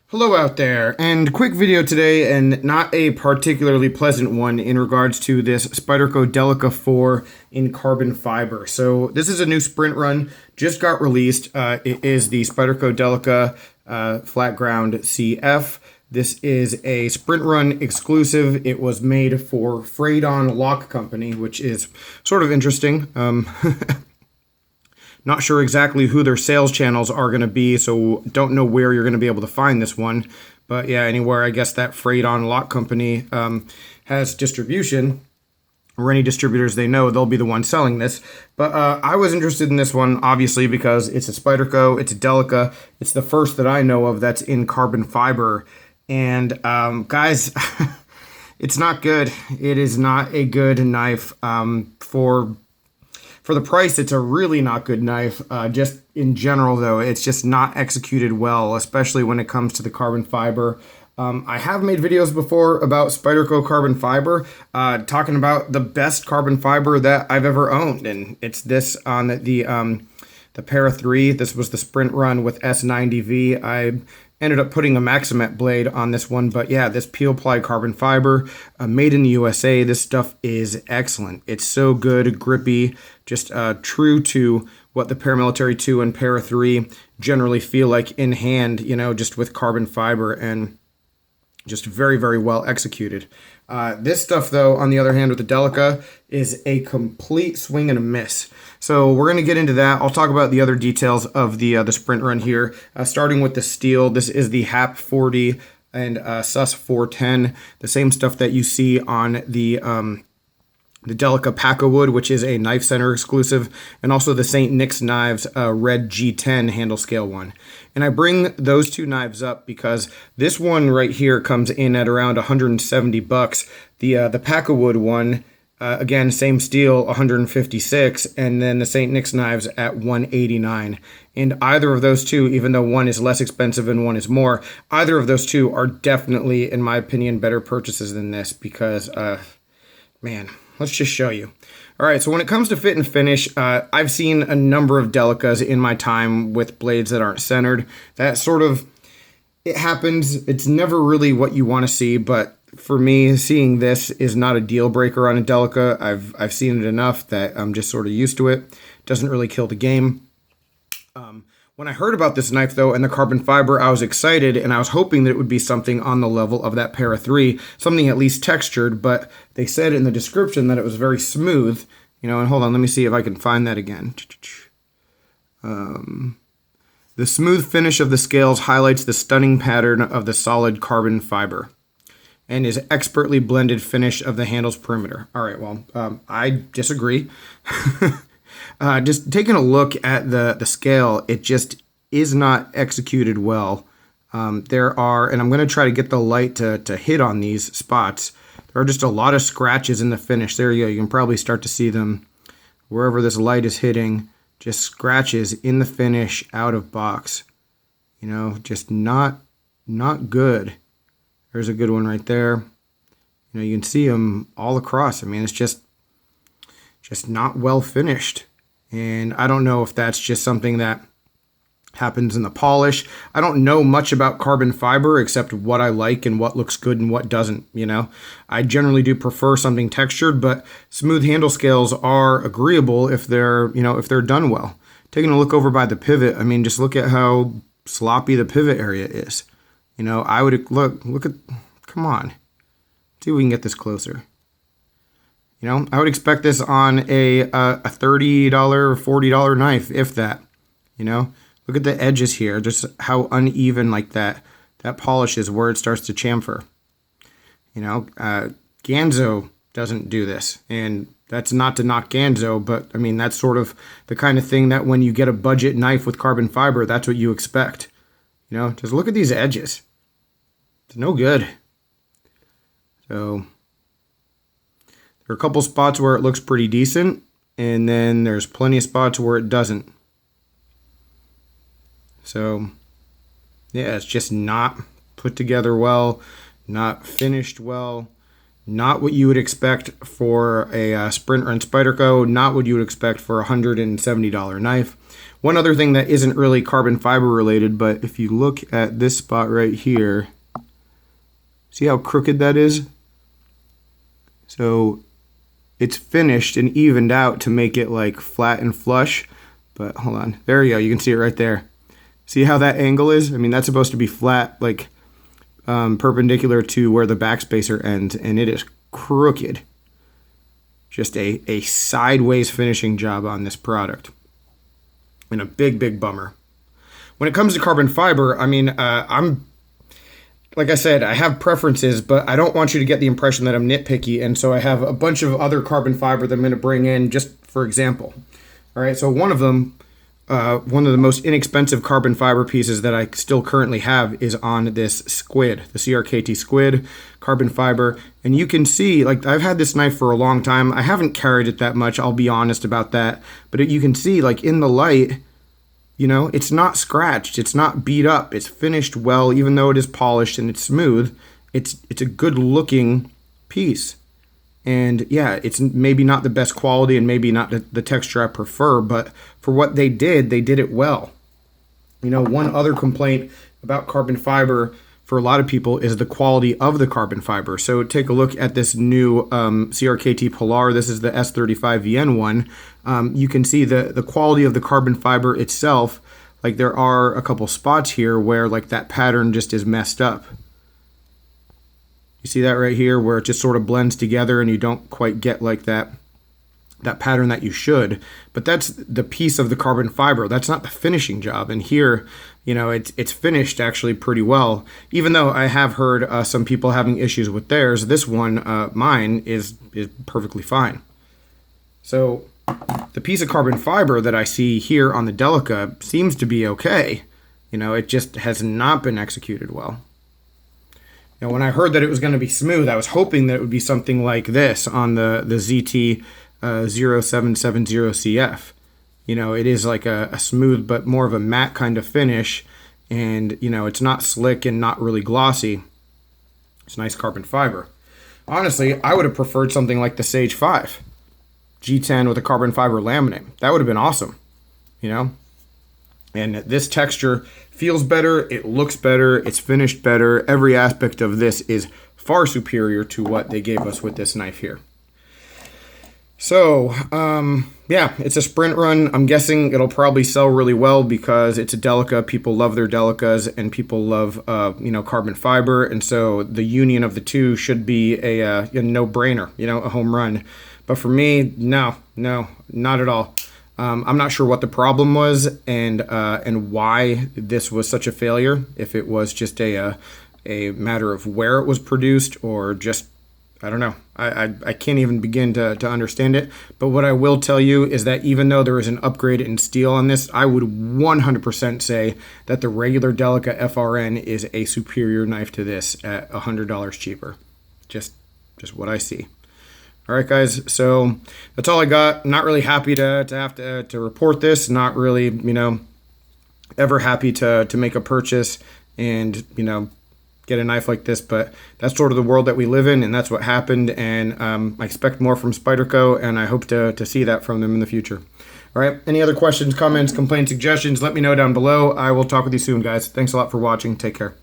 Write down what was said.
Hello out there, and quick video today, and not a particularly pleasant one in regards to this Spyderco Delica 4 in carbon fiber. So this is a new sprint run, just got released. It is the Spyderco Delica flat ground CF. This is a sprint run exclusive. It was made for Freydon Lock Company, which is sort of interesting. Not sure exactly who their sales channels are going to be, so don't know where you're going to be able to find this one. But yeah, anywhere I guess that Freydon Lock Company has distribution, or any distributors they know, they'll be the one selling this. But I was interested in this one, obviously, because it's a Spyderco, it's a Delica, it's the first that I know of that's in carbon fiber. And guys, it's not good. It is not a good knife for the price. It's a really not good knife. Just in general, though, it's just not executed well, especially when it comes to the carbon fiber. I have made videos before about Spyderco carbon fiber, talking about the best carbon fiber that I've ever owned, and it's this on the Para 3. This was the sprint run with S90V. I ended up putting a Maximet blade on this one, but yeah, this peel ply carbon fiber, made in the USA. This stuff is excellent. It's so good, grippy, just true to what the Paramilitary 2 and Para 3 generally feel like in hand, you know, just with carbon fiber, and just very, very well executed. This stuff, though, on the other hand, with the Delica, is a complete swing and a miss. So we're going to get into that. I'll talk about the other details of the sprint run here, starting with the steel. This is the HAP 40 and SUS 410, the same stuff that you see on the Delica Packawood, which is a Knife Center exclusive, and also the St. Nick's Knives Red G10 handle scale one. And I bring those two knives up because this one right here comes in at around 170 bucks. The Packawood one, again, same steel, 156, and then the St. Nick's Knives at 189. And either of those two, even though one is less expensive and one is more, either of those two are definitely, in my opinion, better purchases than this because, man, let's just show you. All right, so when it comes to fit and finish, I've seen a number of Delicas in my time with blades that aren't centered. That sort of, it happens. It's never really what you want to see, but for me, seeing this is not a deal breaker on a Delica. I've seen it enough that I'm just sort of used to it. Doesn't really kill the game. When I heard about this knife, though, and the carbon fiber, I was excited, and I was hoping that it would be something on the level of that Para 3, something at least textured, but they said in the description that it was very smooth, you know, and hold on, let me see if I can find that again. The smooth finish of the scales highlights the stunning pattern of the solid carbon fiber and is expertly blended finish of the handle's perimeter. All right, well, I disagree. Just taking a look at the scale, it just is not executed well. There are, and I'm going to try to get the light to hit on these spots. There are just a lot of scratches in the finish. There you go. You can probably start to see them wherever this light is hitting. Just scratches in the finish out of box. You know, just not good. There's a good one right there. You know, you can see them all across. I mean, it's just not well finished. And I don't know if that's just something that happens in the polish. I don't know much about carbon fiber except what I like and what looks good and what doesn't, you know. I generally do prefer something textured, but smooth handle scales are agreeable if they're, you know, if they're done well. Taking a look over by the pivot, I mean, just look at how sloppy the pivot area is. You know, I would look at, come on. See if we can get this closer. You know, I would expect this on a $30 or $40 knife, if that. You know, look at the edges here, just how uneven like that polish is where it starts to chamfer. You know, Ganzo doesn't do this, and that's not to knock Ganzo, but I mean, that's sort of the kind of thing that when you get a budget knife with carbon fiber, that's what you expect. You know, just look at these edges. It's no good. So there are a couple spots where it looks pretty decent, and then there's plenty of spots where it doesn't. So, yeah, it's just not put together well, not finished well. Not what you would expect for a Sprint and Spyderco, not what you would expect for a $170 knife. One other thing that isn't really carbon fiber related, but if you look at this spot right here, see how crooked that is? So it's finished and evened out to make it like flat and flush, but hold on, there you go, you can see it right there. See how that angle is? I mean, that's supposed to be flat, like perpendicular to where the backspacer ends, and it is crooked. Just a sideways finishing job on this product, and a big bummer. When it comes to carbon fiber, I mean, like I said, I have preferences, but I don't want you to get the impression that I'm nitpicky, and so I have a bunch of other carbon fiber that I'm going to bring in just for example. All right, so one of them, one of the most inexpensive carbon fiber pieces that I still currently have is on this squid, the CRKT squid carbon fiber. And you can see, like, I've had this knife for a long time. I haven't carried it that much, I'll be honest about that. But you can see, like, in the light, you know, it's not scratched, it's not beat up, it's finished well, even though it is polished and it's smooth. It's a good looking piece. And yeah, it's maybe not the best quality and maybe not the texture I prefer, but for what they did it well. You know, one other complaint about carbon fiber for a lot of people is the quality of the carbon fiber. So take a look at this new CRKT Polar. This is the S35VN one. You can see the quality of the carbon fiber itself. Like, there are a couple spots here where like that pattern just is messed up. You see that right here where it just sort of blends together and you don't quite get like that pattern that you should. But that's the piece of the carbon fiber. That's not the finishing job. And here, you know, it's finished actually pretty well. Even though I have heard some people having issues with theirs, this one, mine, is perfectly fine. So the piece of carbon fiber that I see here on the Delica seems to be okay. You know, it just has not been executed well. Now, when I heard that it was going to be smooth, I was hoping that it would be something like this on the ZT 0770CF. You know, it is like a smooth but more of a matte kind of finish, and you know, it's not slick and not really glossy. It's nice carbon fiber. Honestly, I would have preferred something like the Sage 5 G10 with a carbon fiber laminate. That would have been awesome, you know. And this texture feels better, it looks better, it's finished better. Every aspect of this is far superior to what they gave us with this knife here. So, yeah, it's a sprint run. I'm guessing it'll probably sell really well because it's a Delica. People love their Delicas, and people love, you know, carbon fiber. And so the union of the two should be a no-brainer, you know, a home run. But for me, no, not at all. I'm not sure what the problem was and why this was such a failure. If it was just a matter of where it was produced, or just, I don't know. I can't even begin to understand it. But what I will tell you is that even though there is an upgrade in steel on this, I would 100% say that the regular Delica FRN is a superior knife to this at $100 cheaper. Just what I see. All right, guys, so that's all I got. Not really happy to have to report this. Not really, you know, ever happy to make a purchase and, you know, get a knife like this. But that's sort of the world that we live in, and that's what happened. And I expect more from Spyderco, and I hope to see that from them in the future. All right, any other questions, comments, complaints, suggestions, let me know down below. I will talk with you soon, guys. Thanks a lot for watching. Take care.